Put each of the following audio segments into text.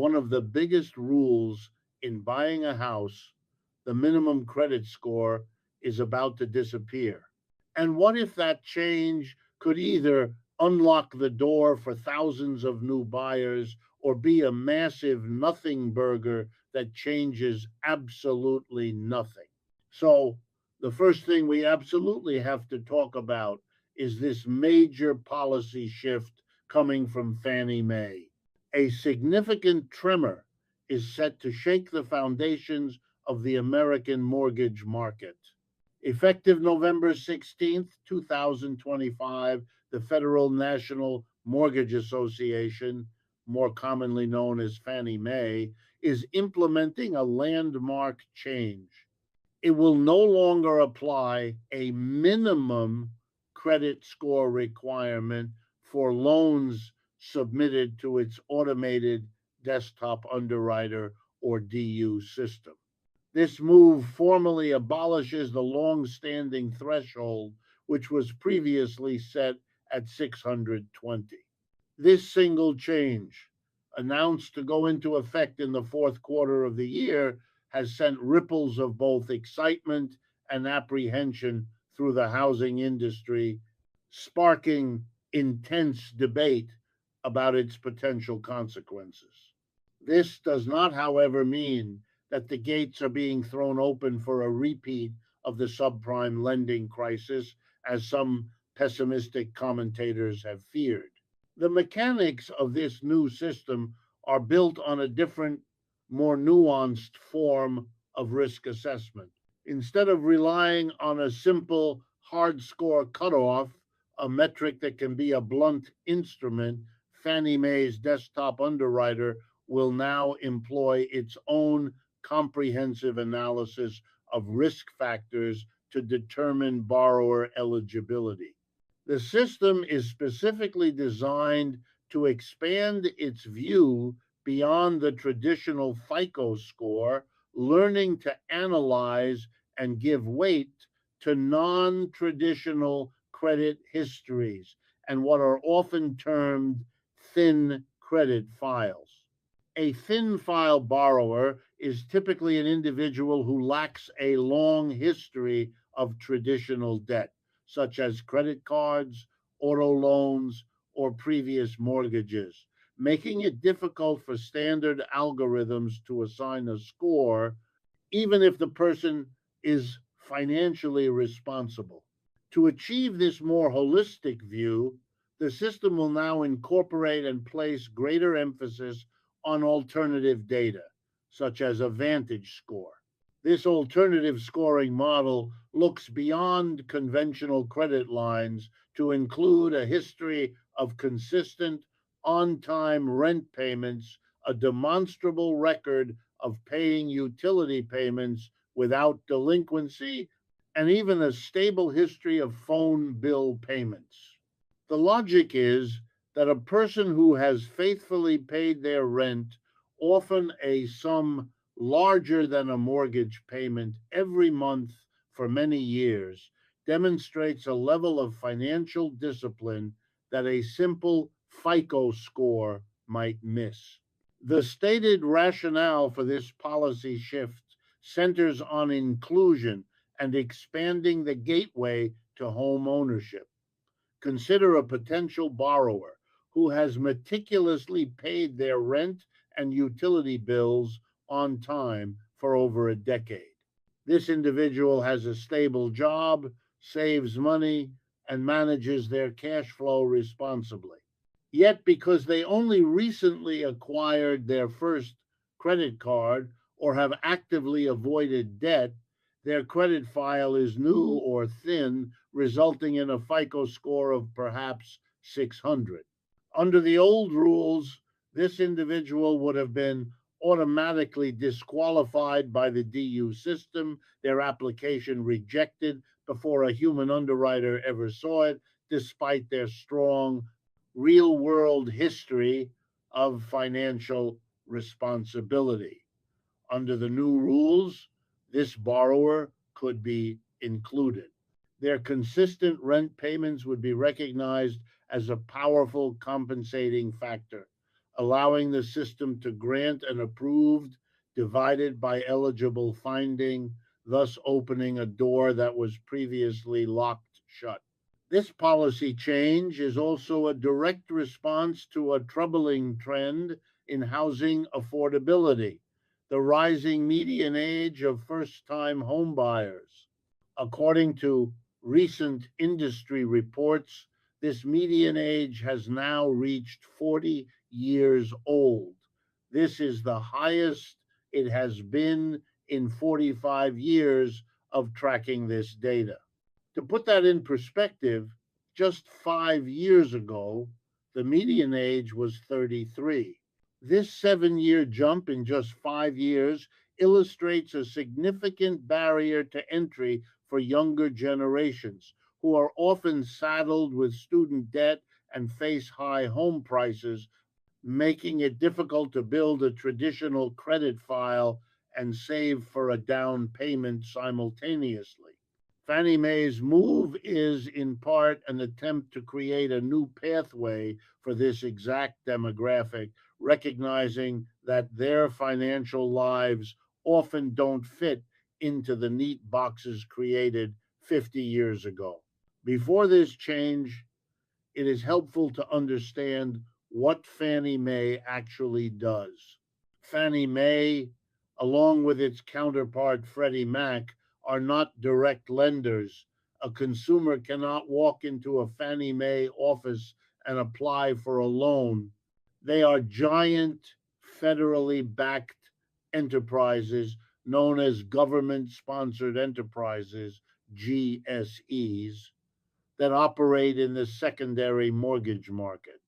one of the biggest rules in buying a house, the minimum credit score, is about to disappear. And what if that change could either unlock the door for thousands of new buyers or be a massive nothing burger that changes absolutely nothing? So, the first thing we absolutely have to talk about is this major policy shift coming from Fannie Mae. A significant tremor is set to shake the foundations of the American mortgage market. Effective November 16th, 2025, the Federal National Mortgage Association, more commonly known as Fannie Mae, is implementing a landmark change. It will no longer apply a minimum credit score requirement for loans submitted to its automated desktop underwriter or DU system. This move formally abolishes the long standing threshold, which was previously set at 620. This single change, announced to go into effect in the fourth quarter of the year, has sent ripples of both excitement and apprehension through the housing industry, sparking intense debate about its potential consequences. This does not, however, mean that the gates are being thrown open for a repeat of the subprime lending crisis, as some pessimistic commentators have feared. The mechanics of this new system are built on a different, more nuanced form of risk assessment. Instead of relying on a simple hard score cutoff, a metric that can be a blunt instrument, Fannie Mae's desktop underwriter will now employ its own comprehensive analysis of risk factors to determine borrower eligibility. The system is specifically designed to expand its view beyond the traditional FICO score, learning to analyze and give weight to non traditional credit histories and what are often termed thin credit files. A thin file borrower is typically an individual who lacks a long history of traditional debt, such as credit cards, auto loans, or previous mortgages, making it difficult for standard algorithms to assign a score, even if the person is financially responsible. To achieve this more holistic view, the system will now incorporate and place greater emphasis on alternative data, such as a Vantage score. This alternative scoring model looks beyond conventional credit lines to include a history of consistent, on time rent payments, a demonstrable record of paying utility payments without delinquency, and even a stable history of phone bill payments. The logic is that a person who has faithfully paid their rent, often a sum larger than a mortgage payment every month for many years, demonstrates a level of financial discipline that a simple FICO score might miss. The stated rationale for this policy shift centers on inclusion and expanding the gateway to home ownership. Consider a potential borrower who has meticulously paid their rent and utility bills on time for over a decade. This individual has a stable job, saves money, and manages their cash flow responsibly. Yet, because they only recently acquired their first credit card or have actively avoided debt, their credit file is new or thin, resulting in a FICO score of perhaps 600. Under the old rules, this individual would have been automatically disqualified by the DU system, their application rejected before a human underwriter ever saw it, despite their strong real world history of financial responsibility. Under the new rules, this borrower could be included. Their consistent rent payments would be recognized as a powerful compensating factor, allowing the system to grant an approved divided by eligible finding, thus opening a door that was previously locked shut. This policy change is also a direct response to a troubling trend in housing affordability, the rising median age of first time homebuyers. According to recent industry reports, this median age has now reached 40 years old. This is the highest it has been in 45 years of tracking this data. To put that in perspective, just 5 years ago, the median age was 33. This 7 year jump in just 5 years illustrates a significant barrier to entry for younger generations who are often saddled with student debt and face high home prices, making it difficult to build a traditional credit file and save for a down payment simultaneously. Fannie Mae's move is, in part, an attempt to create a new pathway for this exact demographic, recognizing that their financial lives often don't fit into the neat boxes created 50 years ago. Before this change, it is helpful to understand what Fannie Mae actually does. Fannie Mae, along with its counterpart Freddie Mac, are not direct lenders. A consumer cannot walk into a Fannie Mae office and apply for a loan. They are giant, federally backed enterprises known as government sponsored enterprises, GSEs, that operate in the secondary mortgage market.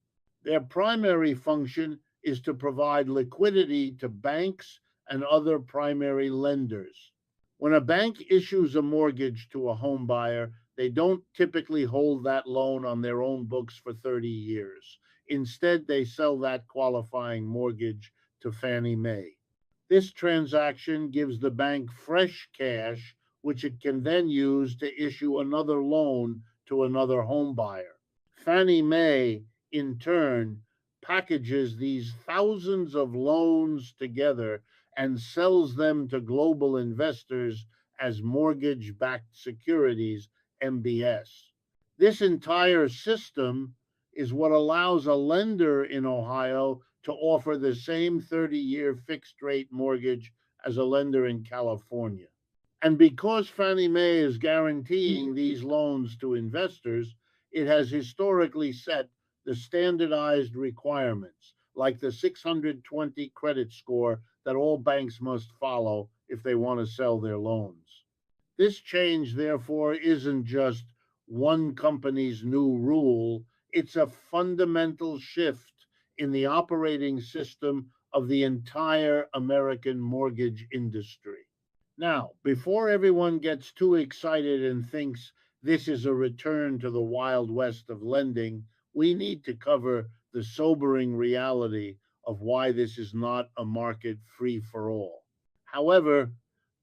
Their primary function is to provide liquidity to banks and other primary lenders. When a bank issues a mortgage to a home buyer, they don't typically hold that loan on their own books for 30 years. Instead, they sell that qualifying mortgage to Fannie Mae. This transaction gives the bank fresh cash, which it can then use to issue another loan to another home buyer. Fannie Mae, in turn, packages these thousands of loans together and sells them to global investors as mortgage backed securities, MBS. This entire system is what allows a lender in Ohio to offer the same 30-year fixed rate mortgage as a lender in California. And because Fannie Mae is guaranteeing these loans to investors, it has historically set the standardized requirements, like the 620 credit score that all banks must follow if they want to sell their loans. This change, therefore, isn't just one company's new rule, it's a fundamental shift in the operating system of the entire American mortgage industry. Now, before everyone gets too excited and thinks this is a return to the Wild West of lending, we need to cover the sobering reality of why this is not a market free for all. However,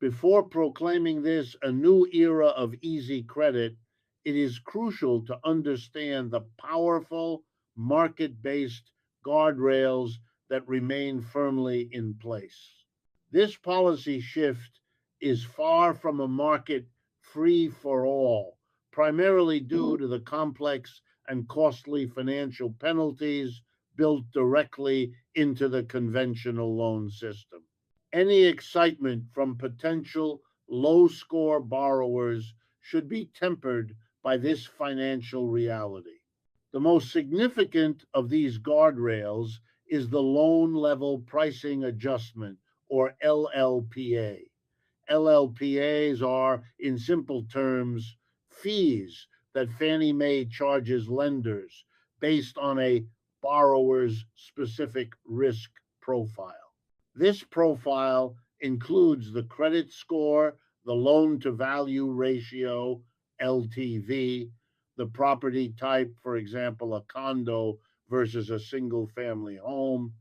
before proclaiming this a new era of easy credit, it is crucial to understand the powerful market based guardrails that remain firmly in place. This policy shift is far from a market free for all, primarily due to the complex and costly financial penalties built directly into the conventional loan system. Any excitement from potential low score borrowers should be tempered by this financial reality. The most significant of these guardrails is the loan level pricing adjustment, or LLPA. LLPAs are, in simple terms, fees that Fannie Mae charges lenders based on a borrower's specific risk profile. This profile includes the credit score, the loan to value ratio, LTV, the property type, for example, a condo versus a single family home,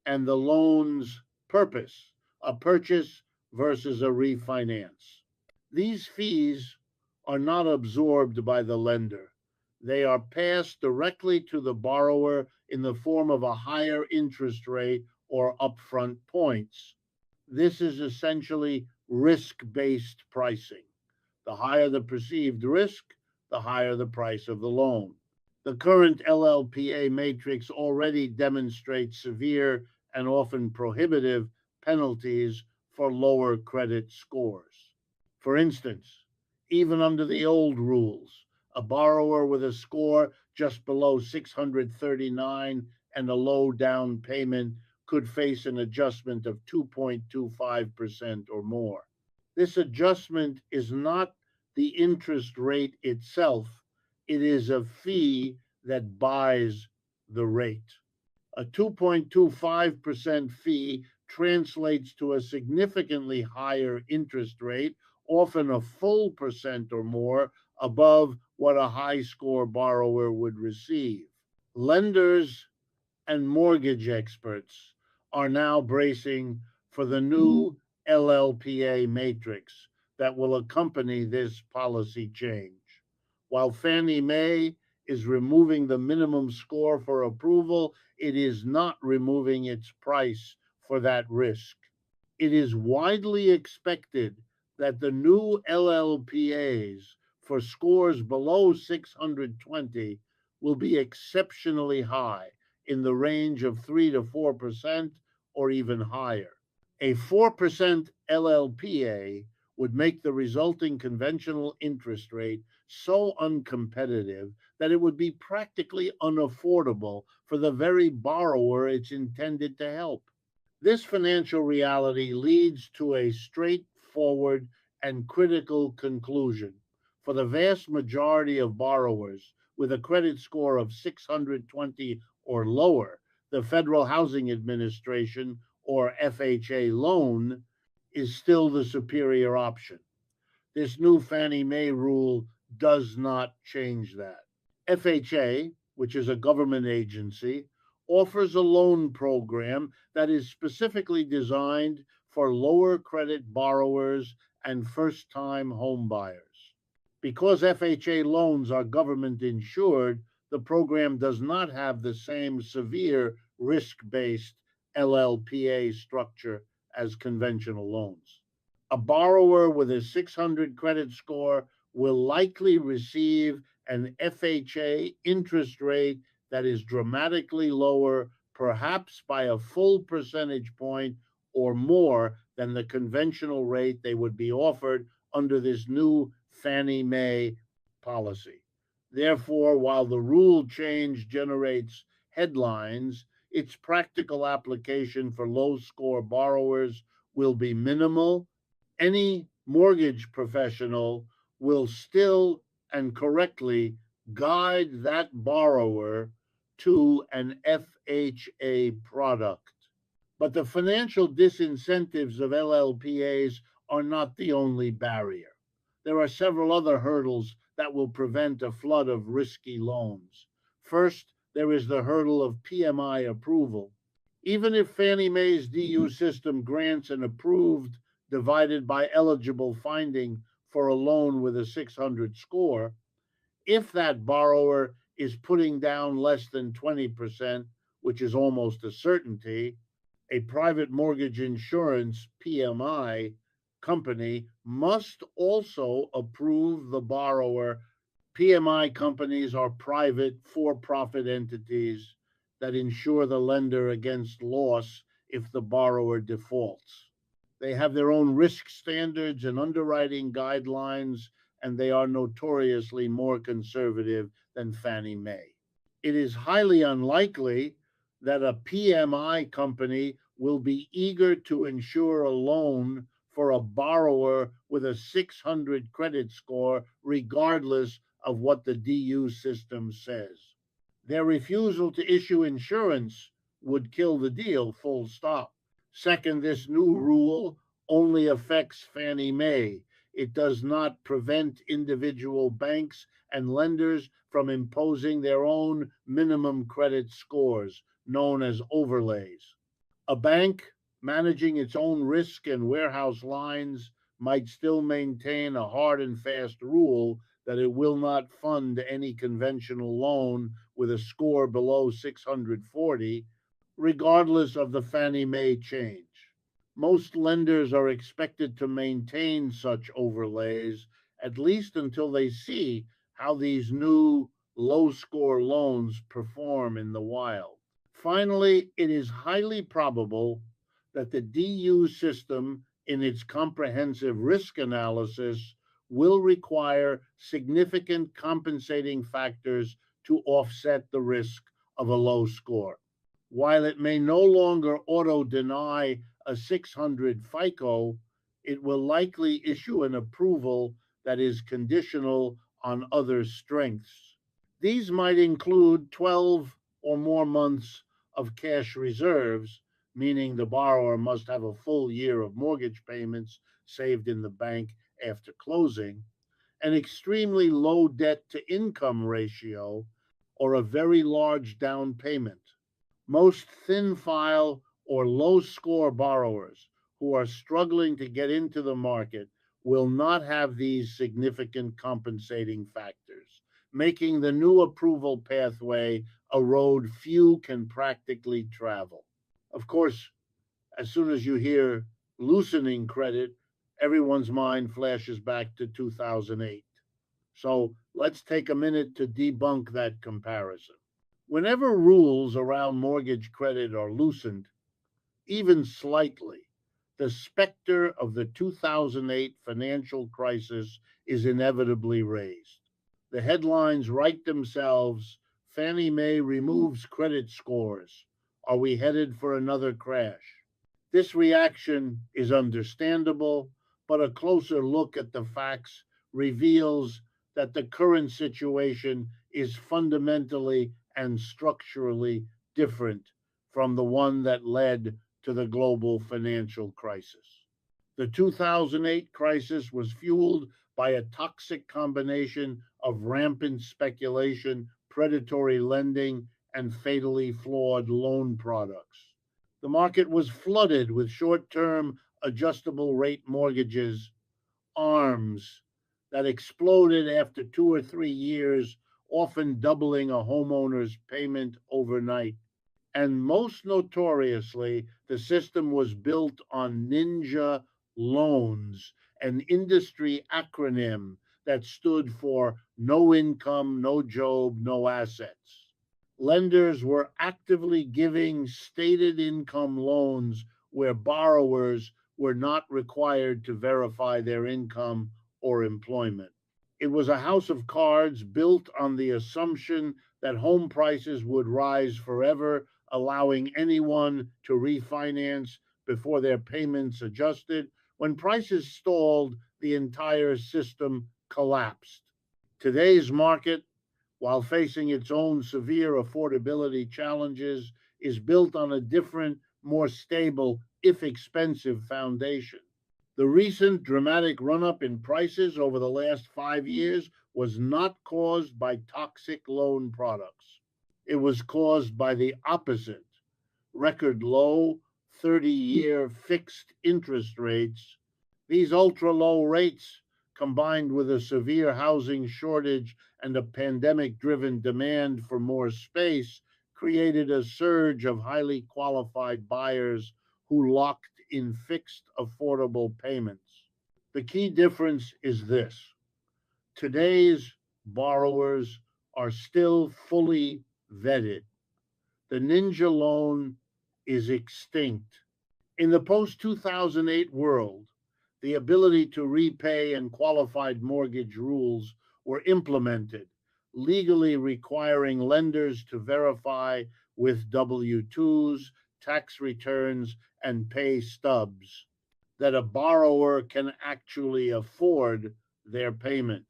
and the loan's purpose, a purchase versus a refinance. These fees are not absorbed by the lender. They are passed directly to the borrower in the form of a higher interest rate or upfront points. This is essentially risk based pricing. The higher the perceived risk, the higher the price of the loan. The current LLPA matrix already demonstrates severe and often prohibitive penalties for lower credit scores. For instance, even under the old rules, a borrower with a score just below 639 and a low down payment could face an adjustment of 2.25% or more. This adjustment is not the interest rate itself, it is a fee that buys the rate. A 2.25% fee translates to a significantly higher interest rate, often a full percent or more above what a high score borrower would receive. Lenders and mortgage experts are now bracing for the new LLPA matrix that will accompany this policy change. While Fannie Mae is removing the minimum score for approval, it is not removing its price for that risk. It is widely expected that the new LLPAs for scores below 620 will be exceptionally high, in the range of 3 to 4% or even higher. A 4% LLPA would make the resulting conventional interest rate so uncompetitive that it would be practically unaffordable for the very borrower it's intended to help. This financial reality leads to a straightforward and critical conclusion. For the vast majority of borrowers with a credit score of 620 or lower, the Federal Housing Administration, or FHA loan, is still the superior option. This new Fannie Mae rule does not change that. FHA, which is a government agency, offers a loan program that is specifically designed for lower credit borrowers and first time homebuyers. Because FHA loans are government insured, the program does not have the same severe risk based LLPA structure as conventional loans. A borrower with a 600 credit score will likely receive an FHA interest rate that is dramatically lower, perhaps by a full percentage point or more than the conventional rate they would be offered under this new Fannie Mae policy. Therefore, while the rule change generates headlines, its practical application for low score borrowers will be minimal. Any mortgage professional will still and correctly guide that borrower to an FHA product. But the financial disincentives of LLPAs are not the only barrier. There are several other hurdles that will prevent a flood of risky loans. First, there is the hurdle of PMI approval. Even if Fannie Mae's DU system grants an approved divided by eligible finding for a loan with a 600 score, if that borrower is putting down less than 20%, which is almost a certainty, a private mortgage insurance PMI company must also approve the borrower. PMI companies are private for profit entities that insure the lender against loss if the borrower defaults. They have their own risk standards and underwriting guidelines, and they are notoriously more conservative than Fannie Mae. It is highly unlikely that a PMI company will be eager to insure a loan for a borrower with a 600 credit score, regardless of what the DU system says. Their refusal to issue insurance would kill the deal, full stop. Second, this new rule only affects Fannie Mae. It does not prevent individual banks and lenders from imposing their own minimum credit scores, known as overlays. A bank managing its own risk and warehouse lines might still maintain a hard and fast rule that it will not fund any conventional loan with a score below 640, regardless of the Fannie Mae change. Most lenders are expected to maintain such overlays, at least until they see how these new low score loans perform in the wild. Finally, it is highly probable that the DU system, in its comprehensive risk analysis, will require significant compensating factors to offset the risk of a low score. While it may no longer auto deny a 600 FICO, it will likely issue an approval that is conditional on other strengths. These might include 12 or more months of cash reserves, meaning the borrower must have a full year of mortgage payments saved in the bank after closing, an extremely low debt to income ratio, or a very large down payment. Most thin file or low score borrowers who are struggling to get into the market will not have these significant compensating factors, making the new approval pathway a road few can practically travel. Of course, as soon as you hear loosening credit, everyone's mind flashes back to 2008. So let's take a minute to debunk that comparison. Whenever rules around mortgage credit are loosened, even slightly, the specter of the 2008 financial crisis is inevitably raised. The headlines write themselves: Fannie Mae removes credit scores. Are we headed for another crash? This reaction is understandable, but a closer look at the facts reveals that the current situation is fundamentally and structurally different from the one that led to the global financial crisis. The 2008 crisis was fueled by a toxic combination of rampant speculation, predatory lending, and fatally flawed loan products. The market was flooded with short term adjustable rate mortgages, ARMs, that exploded after 2 or 3 years, often doubling a homeowner's payment overnight. And most notoriously, the system was built on ninja loans, an industry acronym that stood for no income, no job, no assets. Lenders were actively giving stated income loans where borrowers were not required to verify their income or employment. It was a house of cards built on the assumption that home prices would rise forever, allowing anyone to refinance before their payments adjusted. When prices stalled, the entire system collapsed. Today's market, while facing its own severe affordability challenges, is built on a different, more stable, if expensive, foundation. The recent dramatic run up in prices over the last 5 years was not caused by toxic loan products. It was caused by the opposite: record low 30-year fixed interest rates. These ultra low rates, combined with a severe housing shortage and a pandemic driven demand for more space, created a surge of highly qualified buyers who locked in fixed affordable payments. The key difference is this: today's borrowers are still fully vetted. The ninja loan is extinct. In the post 2008 world, the ability to repay and qualified mortgage rules were implemented, legally requiring lenders to verify with W 2s, tax returns, and pay stubs that a borrower can actually afford their payment.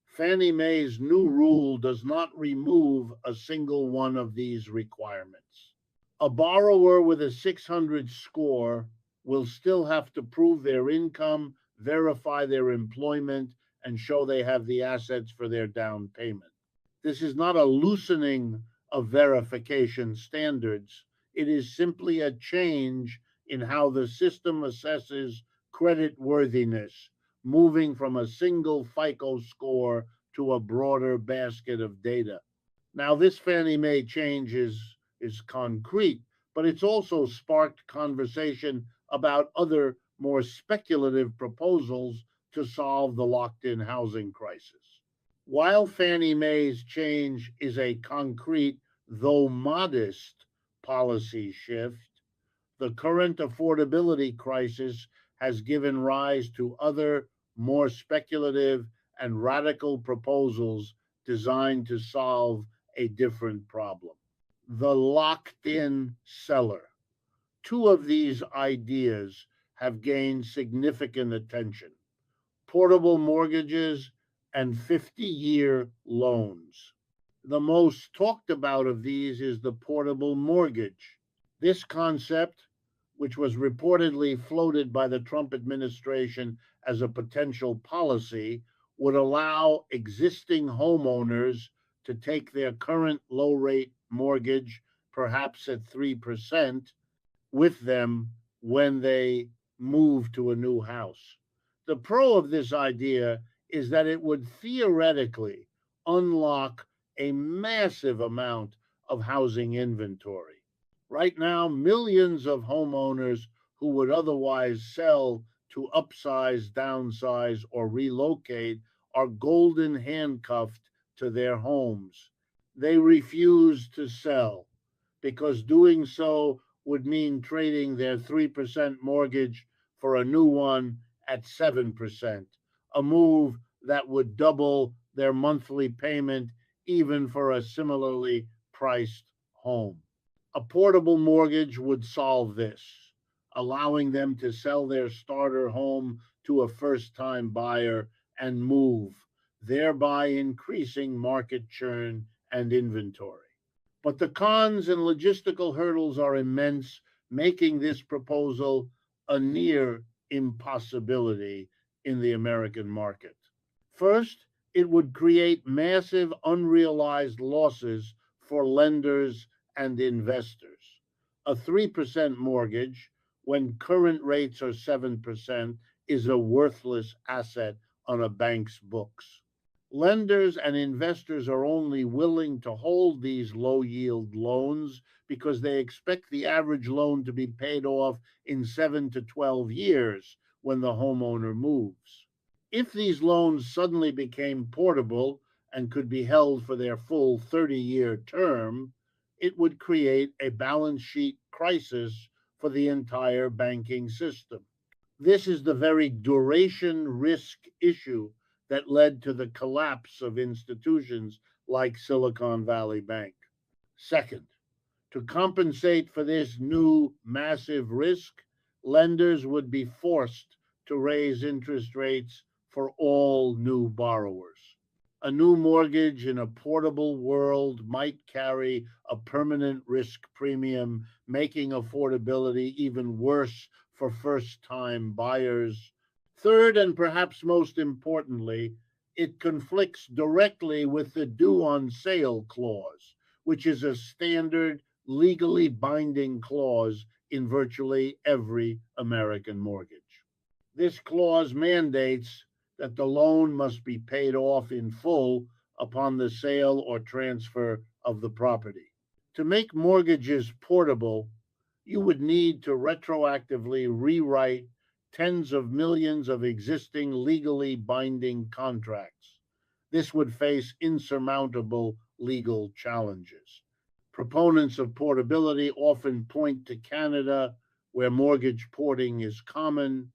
Fannie Mae's new rule does not remove a single one of these requirements. A borrower with a 600 score will still have to prove their income, verify their employment, and show they have the assets for their down payment. This is not a loosening of verification standards. It is simply a change in how the system assesses credit worthiness, moving from a single FICO score to a broader basket of data. Now, this Fannie Mae change is concrete, but it's also sparked conversation about other more speculative proposals to solve the locked in housing crisis. While Fannie Mae's change is a concrete, though modest, policy shift, the current affordability crisis has given rise to other, more speculative and radical proposals designed to solve a different problem. The locked in seller. Two of these ideas have gained significant attention: portable mortgages and 50-year loans. The most talked about of these is the portable mortgage. This concept, which was reportedly floated by the Trump administration as a potential policy, would allow existing homeowners to take their current low rate mortgage, perhaps at 3%, with them when they move to a new house. The pro of this idea is that it would theoretically unlock a massive amount of housing inventory. Right now, millions of homeowners who would otherwise sell to upsize, downsize, or relocate are golden handcuffed to their homes. They refuse to sell because doing so would mean trading their 3% mortgage for a new one at 7%, a move that would double their monthly payment even for a similarly priced home. A portable mortgage would solve this, allowing them to sell their starter home to a first time buyer and move, thereby increasing market churn and inventory. But the cons and logistical hurdles are immense, making this proposal a near impossibility in the American market. First, it would create massive unrealized losses for lenders and investors. A 3% mortgage, when current rates are 7%, is a worthless asset on a bank's books. Lenders and investors are only willing to hold these low yield loans because they expect the average loan to be paid off in 7 to 12 years when the homeowner moves. If these loans suddenly became portable and could be held for their full 30-year term, it would create a balance sheet crisis for the entire banking system. This is the very duration risk issue that led to the collapse of institutions like Silicon Valley Bank. Second, to compensate for this new massive risk, lenders would be forced to raise interest rates for all new borrowers. A new mortgage in a portable world might carry a permanent risk premium, making affordability even worse for first time buyers. Third, and perhaps most importantly, it conflicts directly with the due on sale clause, which is a standard legally binding clause in virtually every American mortgage. This clause mandates that the loan must be paid off in full upon the sale or transfer of the property. To make mortgages portable, you would need to retroactively rewrite tens of millions of existing legally binding contracts. This would face insurmountable legal challenges. Proponents of portability often point to Canada, where mortgage porting is common.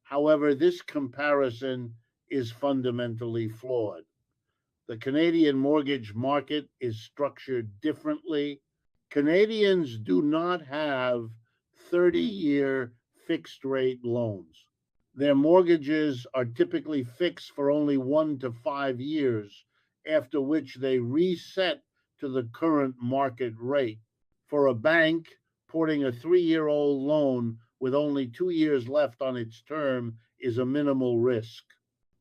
However, this comparison is fundamentally flawed. The Canadian mortgage market is structured differently. Canadians do not have 30-year fixed rate loans. Their mortgages are typically fixed for only 1 to 5 years, after which they reset to the current market rate. For a bank, porting a 3-year-old loan with only 2 years left on its term is a minimal risk.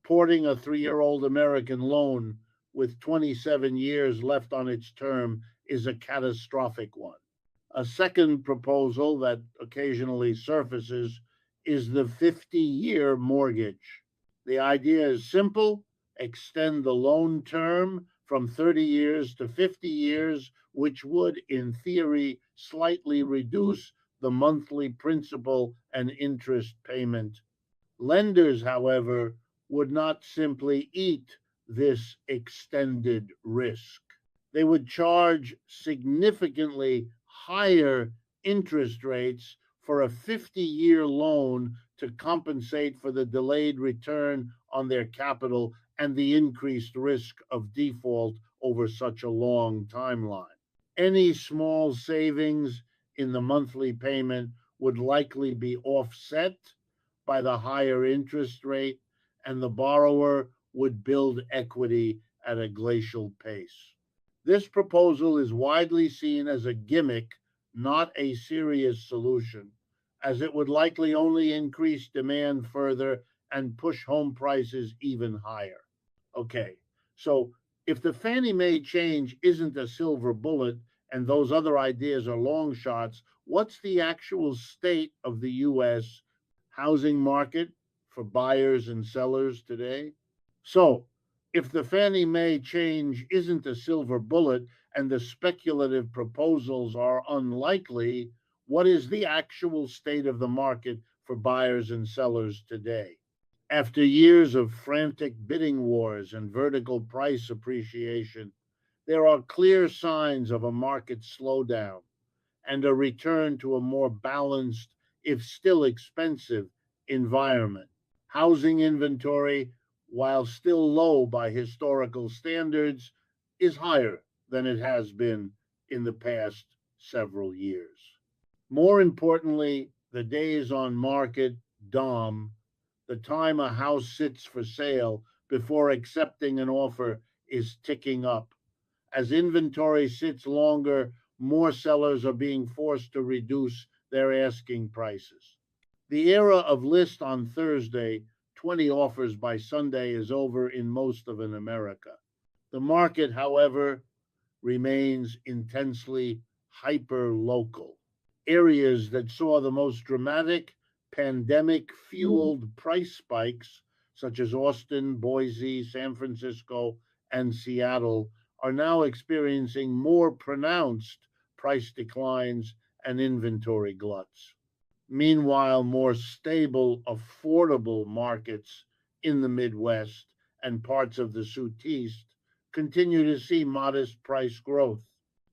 Porting a 3-year-old American loan with 27 years left on its term is a catastrophic one. A second proposal that occasionally surfaces is the 50-year mortgage. The idea is simple: extend the loan term from 30 years to 50 years, which would, in theory, slightly reduce the monthly principal and interest payment. Lenders, however, would not simply eat this extended risk. They would charge significantly higher interest rates for a 50-year loan to compensate for the delayed return on their capital and the increased risk of default over such a long timeline. Any small savings in the monthly payment would likely be offset by the higher interest rate, and the borrower would build equity at a glacial pace. This proposal is widely seen as a gimmick, not a serious solution, as it would likely only increase demand further and push home prices even higher. Okay, so if the Fannie Mae change isn't a silver bullet and those other ideas are long shots, what's the actual state of the US housing market for buyers and sellers today? So, if the Fannie Mae change isn't a silver bullet and the speculative proposals are unlikely, what is the actual state of the market for buyers and sellers today? After years of frantic bidding wars and vertical price appreciation, there are clear signs of a market slowdown and a return to a more balanced, if still expensive, environment. Housing inventory, while still low by historical standards, is higher than it has been in the past several years. More importantly, the days on market, DOM, the time a house sits for sale before accepting an offer, is ticking up. As inventory sits longer, more sellers are being forced to reduce their asking prices. The era of list on Thursday, 20 offers by Sunday is over in most of America. The market, however, remains intensely hyper local. Areas that saw the most dramatic pandemic fueled price spikes, such as Austin, Boise, San Francisco, and Seattle, are now experiencing more pronounced price declines and inventory gluts. Meanwhile, more stable, affordable markets in the Midwest and parts of the Southeast continue to see modest price growth.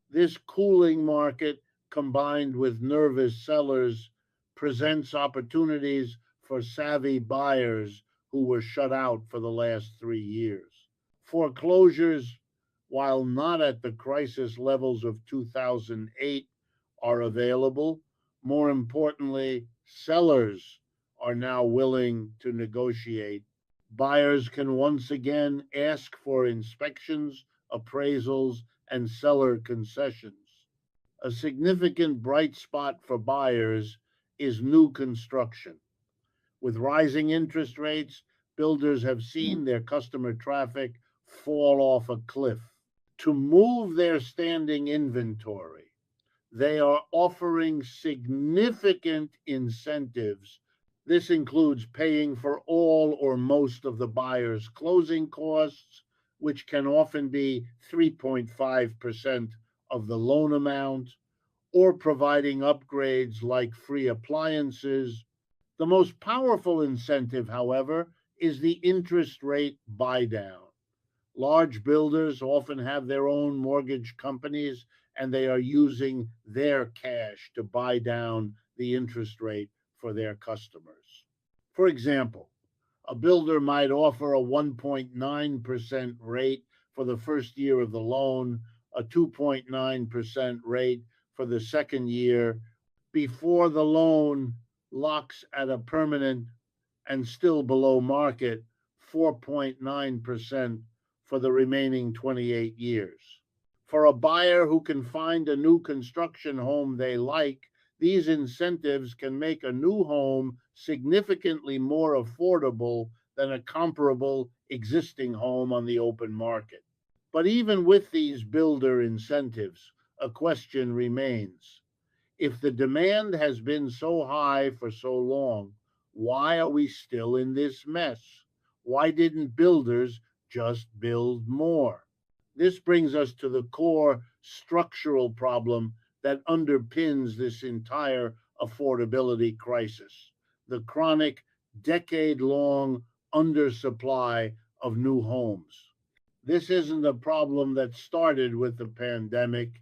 This cooling market, combined with nervous sellers, presents opportunities for savvy buyers who were shut out for the last 3 years. Foreclosures, while not at the crisis levels of 2008, are available. More importantly, sellers are now willing to negotiate. Buyers can once again ask for inspections, appraisals, and seller concessions. A significant bright spot for buyers is new construction. With rising interest rates, builders have seen their customer traffic fall off a cliff. To move their standing inventory, they are offering significant incentives. This includes paying for all or most of the buyer's closing costs, which can often be 3.5% of the loan amount, or providing upgrades like free appliances. The most powerful incentive, however, is the interest rate buy down. Large builders often have their own mortgage companies, and they are using their cash to buy down the interest rate for their customers. For example, a builder might offer a 1.9% rate for the first year of the loan, a 2.9% rate for the second year, before the loan locks at a permanent and still below market 4.9% for the remaining 28 years. For a buyer who can find a new construction home they like, these incentives can make a new home significantly more affordable than a comparable existing home on the open market. But even with these builder incentives, a question remains. If the demand has been so high for so long, why are we still in this mess? Why didn't builders just build more? This brings us to the core structural problem that underpins this entire affordability crisis: the chronic, decade long undersupply of new homes. This isn't a problem that started with the pandemic.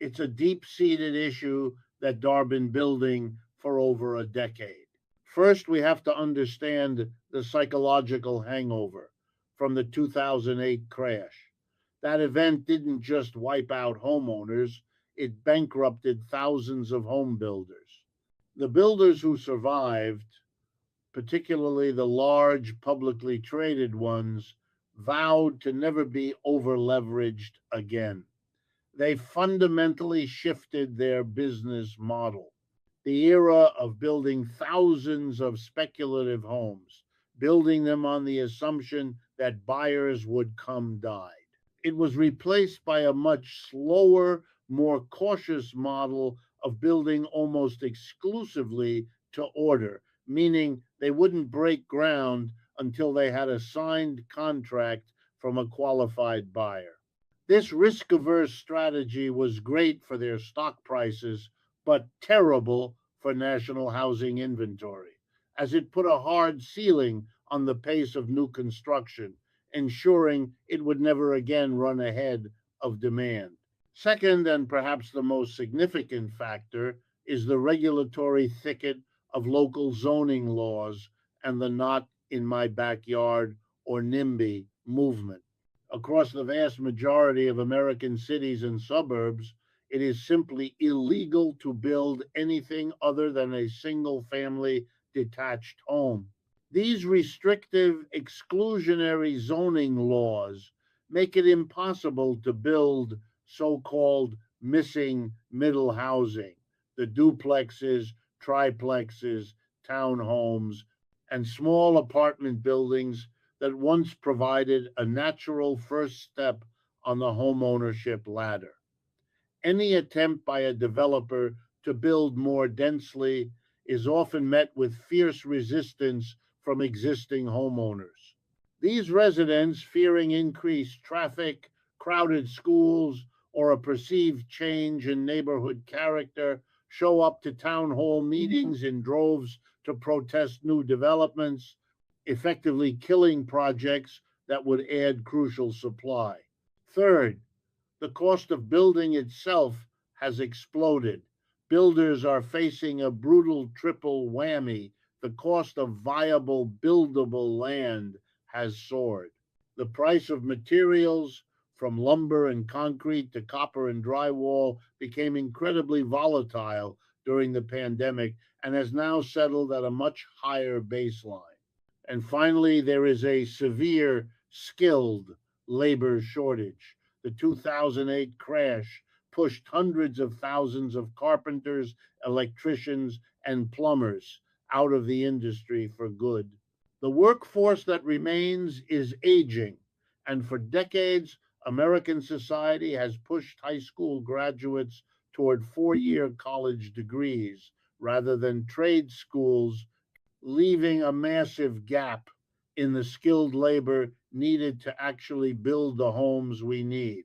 It's a deep seated issue that Darb been building for over a decade. First, we have to understand the psychological hangover from the 2008 crash. That event didn't just wipe out homeowners, it bankrupted thousands of home builders. The builders who survived, particularly the large publicly traded ones, vowed to never be over leveraged again. They fundamentally shifted their business model. The era of building thousands of speculative homes, building them on the assumption that buyers would come, died. It was replaced by a much slower, more cautious model of building almost exclusively to order, meaning they wouldn't break ground until they had a signed contract from a qualified buyer. This risk averse strategy was great for their stock prices, but terrible for national housing inventory, as it put a hard ceiling on the pace of new construction, ensuring it would never again run ahead of demand. Second, and perhaps the most significant factor, is the regulatory thicket of local zoning laws and the not in my backyard or NIMBY movement. Across the vast majority of American cities and suburbs, it is simply illegal to build anything other than a single family detached home. These restrictive, exclusionary zoning laws make it impossible to build so called missing middle housing, the duplexes, triplexes, townhomes, and small apartment buildings that once provided a natural first step on the homeownership ladder. Any attempt by a developer to build more densely is often met with fierce resistance from existing homeowners. These residents, fearing increased traffic, crowded schools, or a perceived change in neighborhood character, show up to town hall meetings in droves to protest new developments, effectively killing projects that would add crucial supply. Third, the cost of building itself has exploded. Builders are facing a brutal triple whammy. The cost of viable, buildable land has soared. The price of materials, from lumber and concrete to copper and drywall, became incredibly volatile during the pandemic and has now settled at a much higher baseline. And finally, there is a severe skilled labor shortage. The 2008 crash pushed hundreds of thousands of carpenters, electricians, and plumbers out of the industry for good. The workforce that remains is aging, and for decades, American society has pushed high school graduates toward 4 year college degrees rather than trade schools, leaving a massive gap in the skilled labor needed to actually build the homes we need.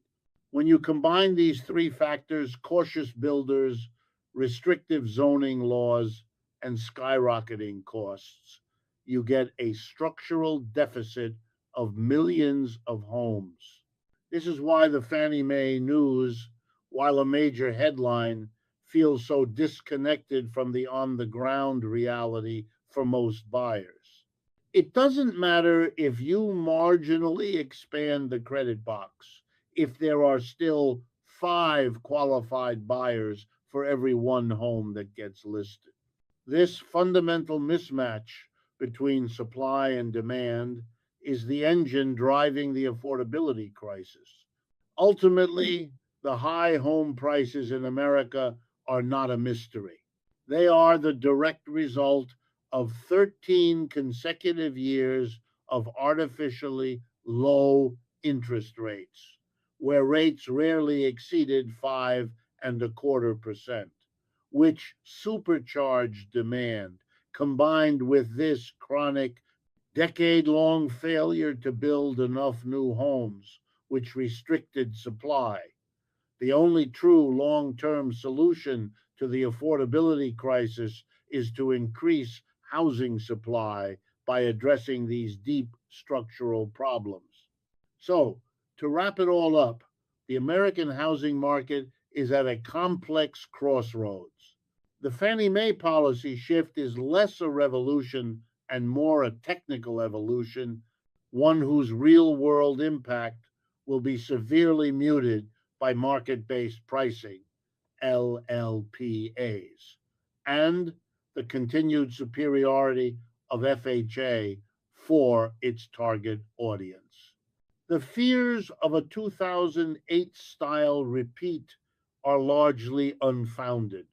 When you combine these three factors, cautious builders, restrictive zoning laws, and skyrocketing costs, you get a structural deficit of millions of homes. This is why the Fannie Mae news, while a major headline, feels so disconnected from the on the ground reality for most buyers. It doesn't matter if you marginally expand the credit box, if there are still 5 qualified buyers for every one home that gets listed. This fundamental mismatch between supply and demand is the engine driving the affordability crisis. Ultimately, the high home prices in America are not a mystery. They are the direct result of 13 consecutive years of artificially low interest rates, where rates rarely exceeded 5.25%, which supercharged demand, combined with this chronic decade long failure to build enough new homes, which restricted supply. The only true long term solution to the affordability crisis is to increase housing supply by addressing these deep structural problems. So, to wrap it all up, the American housing market is at a complex crossroads. The Fannie Mae policy shift is less a revolution and more a technical evolution, one whose real world impact will be severely muted by market based pricing, LLPAs, and the continued superiority of FHA for its target audience. The fears of a 2008 style repeat are largely unfounded,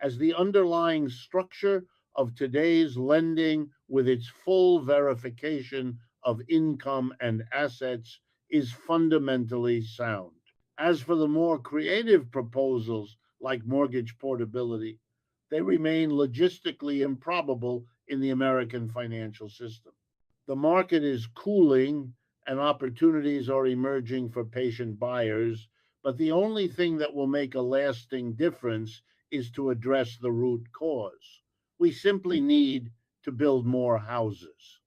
as the underlying structure of today's lending, with its full verification of income and assets, is fundamentally sound. As for the more creative proposals like mortgage portability, they remain logistically improbable in the American financial system. The market is cooling and opportunities are emerging for patient buyers, but the only thing that will make a lasting difference is to address the root cause. We simply need to build more houses.